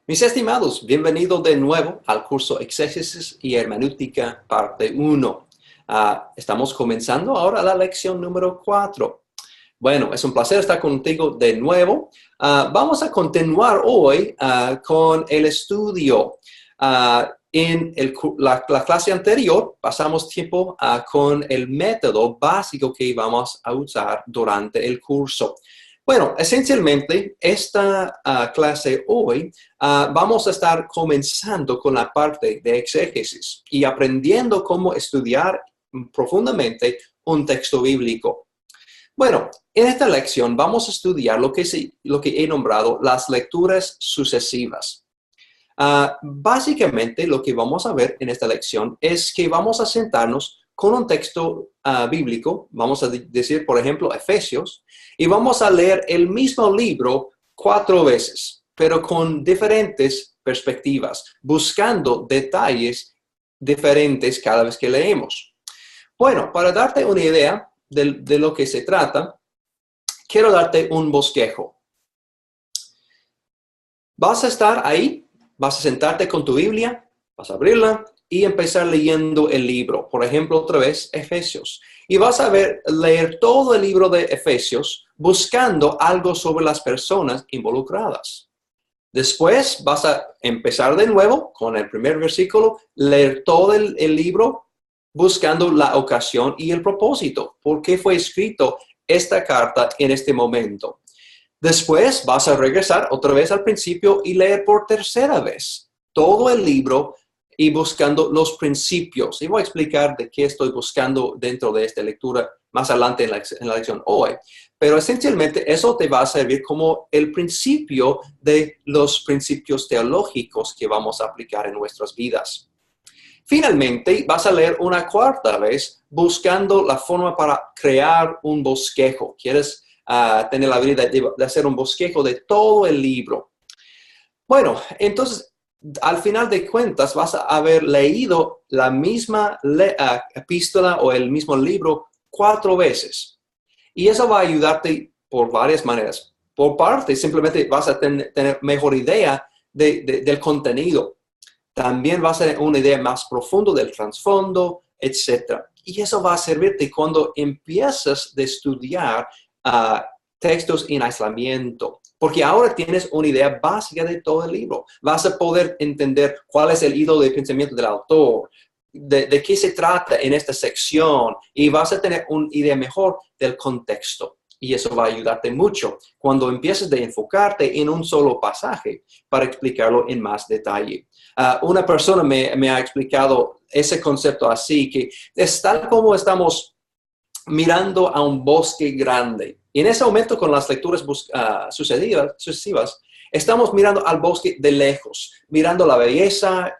Mis estimados, bienvenidos de nuevo al curso Exégesis y Hermenéutica, parte 1. Estamos comenzando ahora la lección número 4. Bueno, es un placer estar contigo de nuevo. Vamos a continuar hoy con el estudio. En la clase anterior pasamos tiempo con el método básico que vamos a usar durante el curso. Bueno, esencialmente, esta clase hoy vamos a estar comenzando con la parte de exégesis y aprendiendo cómo estudiar profundamente un texto bíblico. Bueno, en esta lección vamos a estudiar lo que he nombrado las lecturas sucesivas. Básicamente, lo que vamos a ver en esta lección es que vamos a sentarnos con un texto bíblico, vamos a decir, por ejemplo, Efesios, y vamos a leer el mismo libro 4 veces, pero con diferentes perspectivas, buscando detalles diferentes cada vez que leemos. Bueno, para darte una idea de lo que se trata, quiero darte un bosquejo. Vas a estar ahí, vas a sentarte con tu Biblia, vas a abrirla y empezar leyendo el libro. Por ejemplo, otra vez, Efesios. Y vas a leer todo el libro de Efesios buscando algo sobre las personas involucradas. Después vas a empezar de nuevo con el primer versículo, leer todo el libro buscando la ocasión y el propósito. ¿Por qué fue escrito esta carta en este momento? Después vas a regresar otra vez al principio y leer por tercera vez todo el libro y buscando los principios. Y voy a explicar de qué estoy buscando dentro de esta lectura más adelante en la lección hoy. Pero esencialmente eso te va a servir como el principio de los principios teológicos que vamos a aplicar en nuestras vidas. Finalmente, vas a leer una cuarta vez buscando la forma para crear un bosquejo. ¿Quieres tener la habilidad de hacer un bosquejo de todo el libro? Bueno, entonces, al final de cuentas, vas a haber leído la misma epístola o el mismo libro 4 veces. Y eso va a ayudarte por varias maneras. Por parte, simplemente vas a tener mejor idea del contenido. También vas a tener una idea más profunda del trasfondo, etc. Y eso va a servirte cuando empiezas a estudiar textos en aislamiento. Porque ahora tienes una idea básica de todo el libro. Vas a poder entender cuál es el hilo de pensamiento del autor, de qué se trata en esta sección, y vas a tener una idea mejor del contexto. Y eso va a ayudarte mucho cuando empieces a enfocarte en un solo pasaje para explicarlo en más detalle. Una persona me ha explicado ese concepto así, que es tal como estamos mirando a un bosque grande. Y en ese momento, con las lecturas sucesivas, estamos mirando al bosque de lejos, mirando la belleza,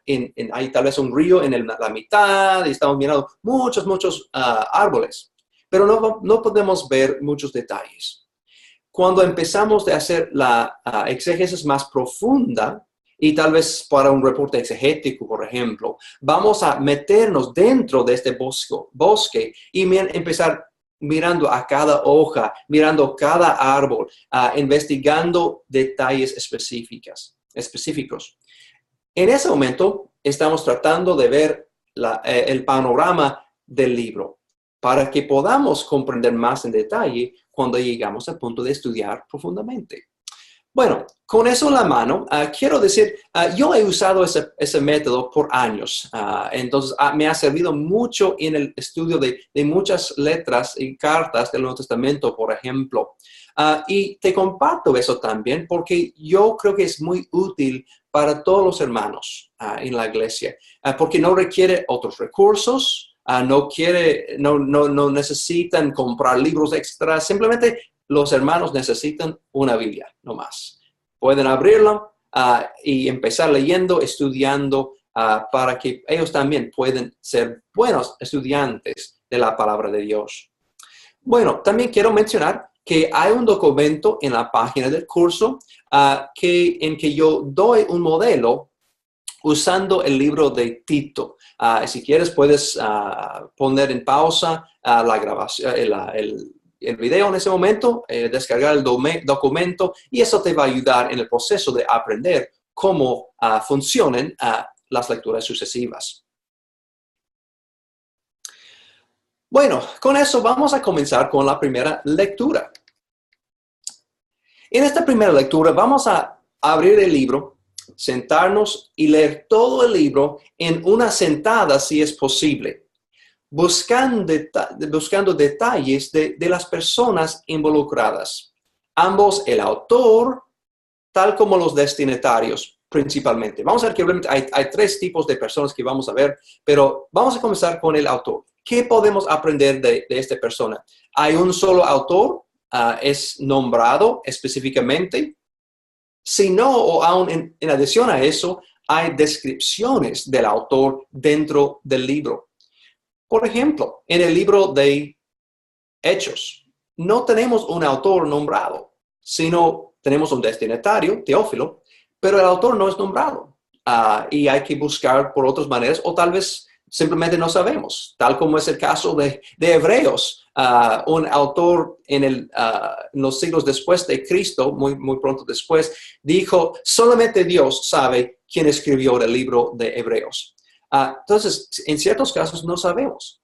hay tal vez un río en la mitad, y estamos mirando muchos árboles, pero no podemos ver muchos detalles. Cuando empezamos a hacer la exégesis más profunda, y tal vez para un reporte exegético, por ejemplo, vamos a meternos dentro de este bosque y empezar mirando a cada hoja, mirando cada árbol, investigando detalles específicos. En ese momento, estamos tratando de ver el panorama del libro para que podamos comprender más en detalle cuando llegamos al punto de estudiar profundamente. Bueno, con eso en la mano, quiero decir, yo he usado ese método por años, entonces me ha servido mucho en el estudio de muchas letras y cartas del Nuevo Testamento, por ejemplo. Y te comparto eso también porque yo creo que es muy útil para todos los hermanos en la iglesia, porque no requiere otros recursos, no necesitan comprar libros extras, simplemente los hermanos necesitan una Biblia, no más. Pueden abrirla y empezar leyendo, estudiando, para que ellos también puedan ser buenos estudiantes de la palabra de Dios. Bueno, también quiero mencionar que hay un documento en la página del curso en que yo doy un modelo usando el libro de Tito. Si quieres, puedes poner en pausa la grabación, el video en ese momento, descargar el documento, y eso te va a ayudar en el proceso de aprender cómo funcionan las lecturas sucesivas. Bueno, con eso vamos a comenzar con la primera lectura. En esta primera lectura vamos a abrir el libro, sentarnos y leer todo el libro en una sentada si es posible, buscando detalles de las personas involucradas. Ambos, el autor, tal como los destinatarios principalmente. Vamos a ver que obviamente hay tres tipos de personas que vamos a ver, pero vamos a comenzar con el autor. ¿Qué podemos aprender de esta persona? ¿Hay un solo autor? ¿Es nombrado específicamente? Si no, o aún en adición a eso, hay descripciones del autor dentro del libro. Por ejemplo, en el libro de Hechos, no tenemos un autor nombrado, sino tenemos un destinatario, Teófilo, pero el autor no es nombrado. Y hay que buscar por otras maneras, o tal vez simplemente no sabemos, tal como es el caso de Hebreos. Un autor en los siglos después de Cristo, muy pronto después, dijo, solamente Dios sabe quién escribió el libro de Hebreos. Entonces, en ciertos casos no sabemos.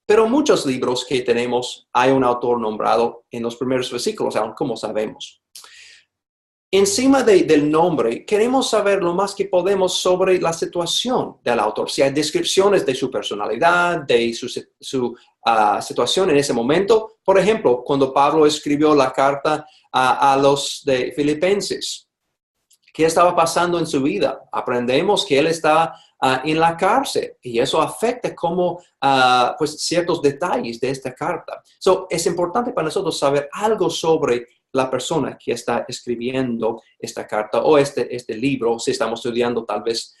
Pero muchos libros que tenemos, hay un autor nombrado en los primeros versículos, aún como sabemos. Encima del nombre, queremos saber lo más que podemos sobre la situación del autor. Si hay descripciones de su personalidad, de su situación en ese momento. Por ejemplo, cuando Pablo escribió la carta a los de Filipenses, ¿qué estaba pasando en su vida? Aprendemos que él está en la cárcel y eso afecta como pues ciertos detalles de esta carta. Es importante para nosotros saber algo sobre la persona que está escribiendo esta carta o este libro, si estamos estudiando tal vez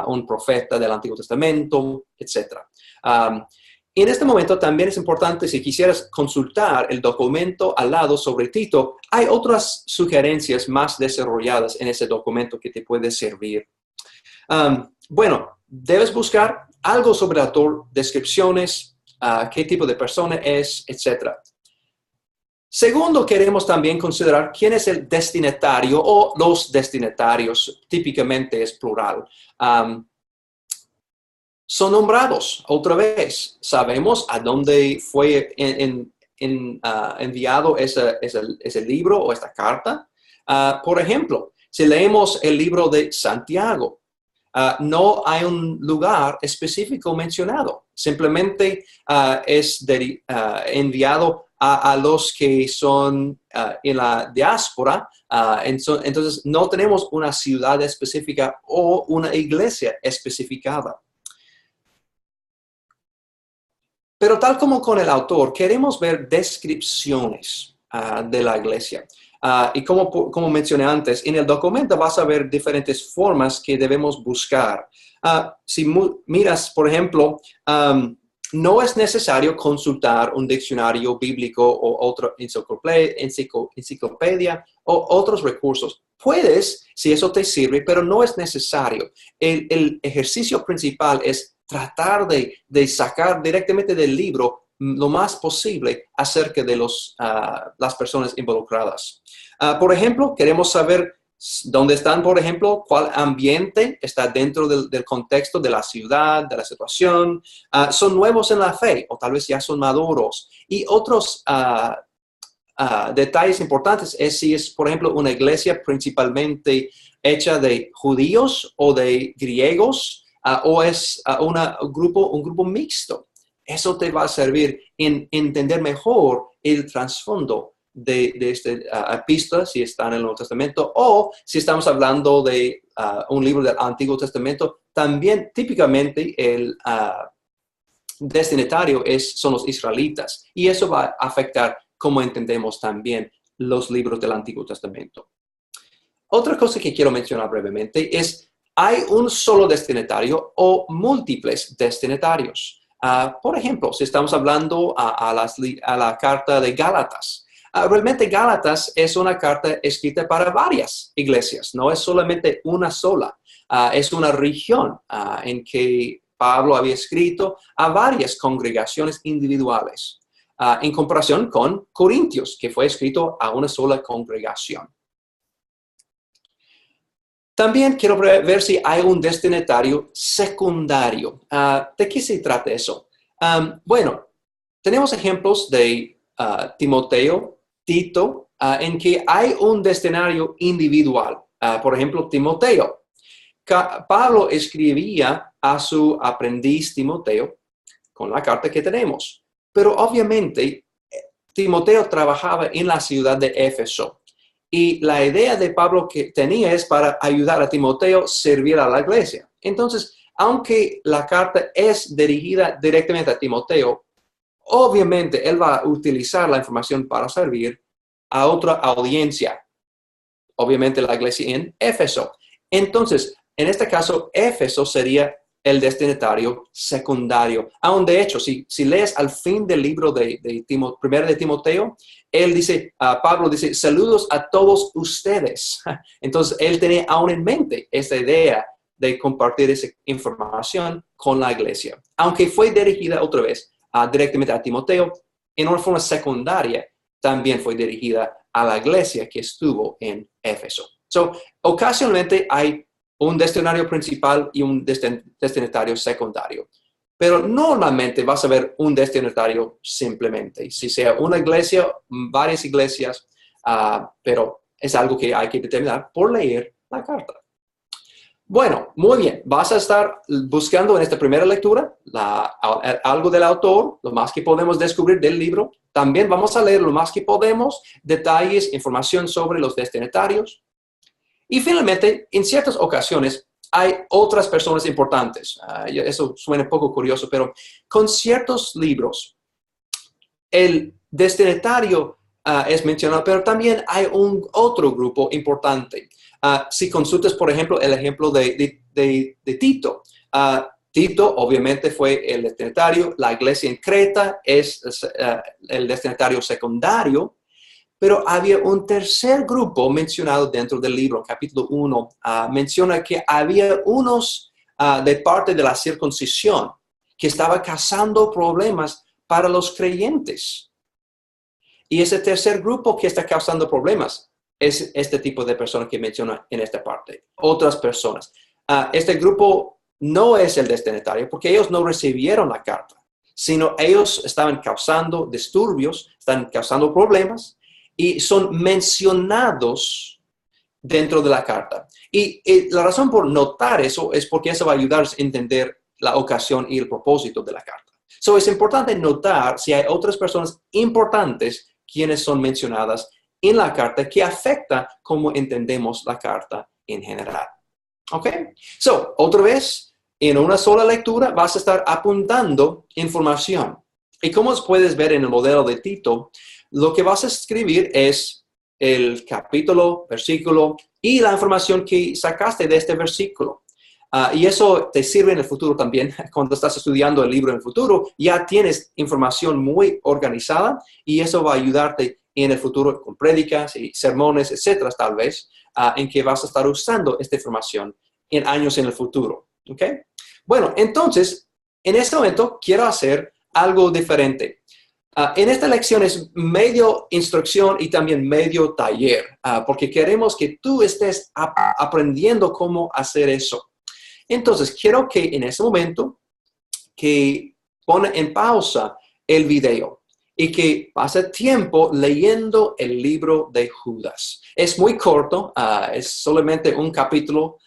un profeta del Antiguo Testamento, etc. En este momento también es importante, si quisieras consultar el documento al lado sobre Tito, hay otras sugerencias más desarrolladas en ese documento que te puede servir. Bueno, debes buscar algo sobre el autor, descripciones, qué tipo de persona es, etc. Segundo, queremos también considerar quién es el destinatario o los destinatarios, típicamente es plural. Son nombrados otra vez. Sabemos a dónde fue enviado ese libro o esta carta. Por ejemplo, si leemos el libro de Santiago, no hay un lugar específico mencionado. Simplemente es enviado a los que son en la diáspora. Entonces, no tenemos una ciudad específica o una iglesia especificada. Pero tal como con el autor, queremos ver descripciones de la iglesia. Y como mencioné antes, en el documento vas a ver diferentes formas que debemos buscar. Si miras, por ejemplo, no es necesario consultar un diccionario bíblico o otra enciclopedia o otros recursos. Puedes, si eso te sirve, pero no es necesario. El ejercicio principal es tratar de sacar directamente del libro lo más posible acerca de las personas involucradas. Por ejemplo, queremos saber dónde están, por ejemplo, cuál ambiente está dentro del contexto de la ciudad, de la situación. Son nuevos en la fe o tal vez ya son maduros. Y otros detalles importantes es si es, por ejemplo, una iglesia principalmente hecha de judíos o de griegos, o es un grupo mixto. Eso te va a servir en entender mejor el trasfondo de esta epístola, si está en el Nuevo Testamento, o si estamos hablando de un libro del Antiguo Testamento. También típicamente el destinatario son los israelitas, y eso va a afectar cómo entendemos también los libros del Antiguo Testamento. Otra cosa que quiero mencionar brevemente es ¿hay un solo destinatario o múltiples destinatarios? Por ejemplo, si estamos hablando a la carta de Gálatas, realmente Gálatas es una carta escrita para varias iglesias, no es solamente una sola. Es una región en que Pablo había escrito a varias congregaciones individuales, en comparación con Corintios, que fue escrito a una sola congregación. También quiero ver si hay un destinatario secundario. ¿De qué se trata eso? Bueno, tenemos ejemplos de Timoteo, Tito, en que hay un destinatario individual. Por ejemplo, Timoteo. Pablo escribía a su aprendiz Timoteo con la carta que tenemos. Pero obviamente, Timoteo trabajaba en la ciudad de Éfeso. Y la idea de Pablo que tenía es para ayudar a Timoteo a servir a la iglesia. Entonces, aunque la carta es dirigida directamente a Timoteo, obviamente él va a utilizar la información para servir a otra audiencia. Obviamente la iglesia en Éfeso. Entonces, en este caso, Éfeso sería el destinatario secundario. Aún de hecho, si lees al fin del libro primero de Timoteo, él dice, Pablo dice, saludos a todos ustedes. Entonces, él tenía aún en mente esta idea de compartir esa información con la iglesia. Aunque fue dirigida otra vez directamente a Timoteo, en una forma secundaria, también fue dirigida a la iglesia que estuvo en Éfeso. Ocasionalmente hay un destinatario principal y un destinatario secundario. Pero normalmente vas a ver un destinatario simplemente. Si sea una iglesia, varias iglesias, pero es algo que hay que determinar por leer la carta. Bueno, muy bien. Vas a estar buscando en esta primera lectura algo del autor, lo más que podemos descubrir del libro. También vamos a leer lo más que podemos, detalles, información sobre los destinatarios. Y finalmente, en ciertas ocasiones, hay otras personas importantes. Eso suena un poco curioso, pero con ciertos libros, el destinatario es mencionado, pero también hay otro grupo importante. Si consultas, por ejemplo, el ejemplo de Tito. Tito, obviamente, fue el destinatario. La iglesia en Creta es el destinatario secundario. Pero había un tercer grupo mencionado dentro del libro, capítulo 1. Menciona que había unos de parte de la circuncisión que estaba causando problemas para los creyentes. Y ese tercer grupo que está causando problemas es este tipo de personas que menciona en esta parte. Otras personas. Este grupo no es el destinatario porque ellos no recibieron la carta, sino ellos estaban causando disturbios, están causando problemas. Y son mencionados dentro de la carta. Y la razón por notar eso es porque eso va a ayudar a entender la ocasión y el propósito de la carta. Es importante notar si hay otras personas importantes quienes son mencionadas en la carta que afecta cómo entendemos la carta en general. ¿Ok? Otra vez, en una sola lectura vas a estar apuntando información. Y como puedes ver en el modelo de Tito, lo que vas a escribir es el capítulo, versículo y la información que sacaste de este versículo. Y eso te sirve en el futuro también. Cuando estás estudiando el libro en el futuro, ya tienes información muy organizada y eso va a ayudarte en el futuro con prédicas y sermones, etcétera, tal vez, en que vas a estar usando esta información en años en el futuro. ¿Ok? Bueno, entonces, en este momento quiero hacer algo diferente. En esta lección es medio instrucción y también medio taller, porque queremos que tú estés aprendiendo cómo hacer eso. Entonces, quiero que en ese momento que pone en pausa el video y que pase tiempo leyendo el libro de Judas. Es muy corto, es solamente un capítulo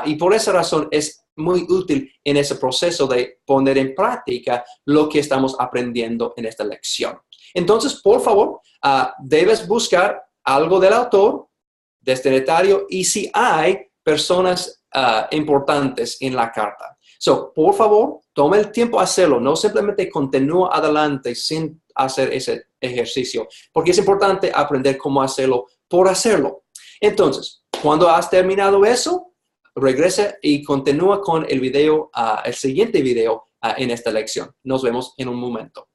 y por esa razón es muy útil en ese proceso de poner en práctica lo que estamos aprendiendo en esta lección. Entonces, por favor, debes buscar algo del autor, destinatario, y si hay personas importantes en la carta. Por favor, toma el tiempo a hacerlo. No simplemente continúa adelante sin hacer ese ejercicio, porque es importante aprender cómo hacerlo por hacerlo. Entonces, cuando has terminado eso, regresa y continúa con el video, el siguiente video en esta lección. Nos vemos en un momento.